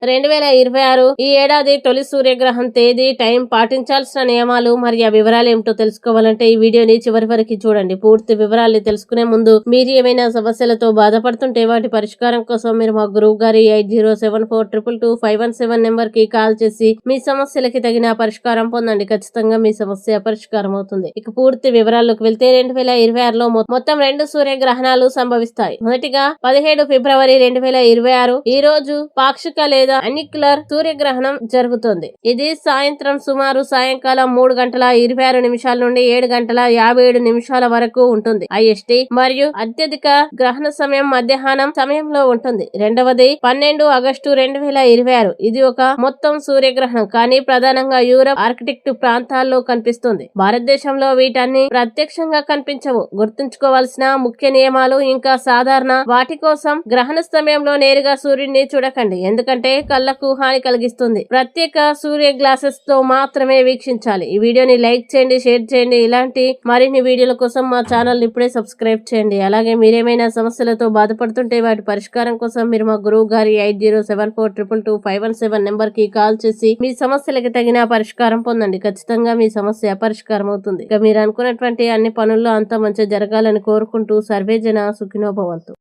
2026 ఈ ఏడాది తొలి సూర్యగ్రహం తేదీ, టైం, పాటించాల్సిన నియమాలు మరి ఆ వివరాలు ఏమిటో తెలుసుకోవాలంటే ఈ వీడియోని చివరి వరకు చూడండి. పూర్తి వివరాలు తెలుసుకునే ముందు మీరు ఏమైనా సమస్యలతో బాధపడుతుంటే వాటి పరిష్కారం కోసం మీరు మా గురువు గారి 8074222517 నెంబర్ కి కాల్ చేసి మీ సమస్యలకి తగిన పరిష్కారం పొందండి. ఖచ్చితంగా మీ సమస్య పరిష్కారం అవుతుంది. ఇక పూర్తి వివరాల్లోకి వెళ్తే 2026లో మొత్తం 2 సూర్యగ్రహణాలు సంభవిస్తాయి. మొదటిగా 17 ఫిబ్రవరి 2026 ఈ రోజు పాక్షిక లేదా అనిక్యులర్ సూర్యగ్రహణం జరుగుతుంది. ఇది సాయంత్రం సుమారు సాయంకాలం 3:26 నుండి 7:57 వరకు ఉంటుంది. ఐఎస్టీ మరియు అత్యధిక గ్రహణ సమయం మధ్యాహ్నం సమయంలో ఉంటుంది. రెండవది 12 ఆగస్టు 2026 ఇది ఒక మొత్తం సూర్యగ్రహణం, కానీ ప్రధానంగా యూరప్, ఆర్కిటిక్ ప్రాంతాల్లో కనిపిస్తుంది. భారతదేశంలో వీటన్ని ప్రత్యక్షంగా కనిపించవు. గుర్తుంచుకోవాల్సిన ముఖ్య నియమాలు ఇంకా సాధారణ వాటి కోసం గ్రహణ సమయంలో నేరుగా సూర్యుడిని చూడకండి, ఎందుకంటే కళ్ళకు హాని కలిగిస్తుంది. ప్రత్యేక సూర్య గ్లాసెస్ తో మాత్రమే వీక్షించాలి. ఈ వీడియోని లైక్ చేయండి, షేర్ చేయండి. ఇలాంటి మరిన్ని వీడియోల కోసం మా ఛానల్ ఇప్పుడే సబ్స్క్రైబ్ చేయండి. అలాగే మీరేమైనా సమస్యలతో బాధపడుతుంటే వాటి పరిష్కారం కోసం మీరు మా గురువు గారి 8074222517 నెంబర్ కి కాల్ చేసి మీ సమస్యలకి తగిన పరిష్కారం పొందండి. ఖచ్చితంగా మీ సమస్య పరిష్కారం అవుతుంది. ఇక మీరు అనుకున్నటువంటి అన్ని పనుల్లో అంతా మంచి జరగాలని కోరుకుంటూ సర్వేజన సుఖినో భవంతు.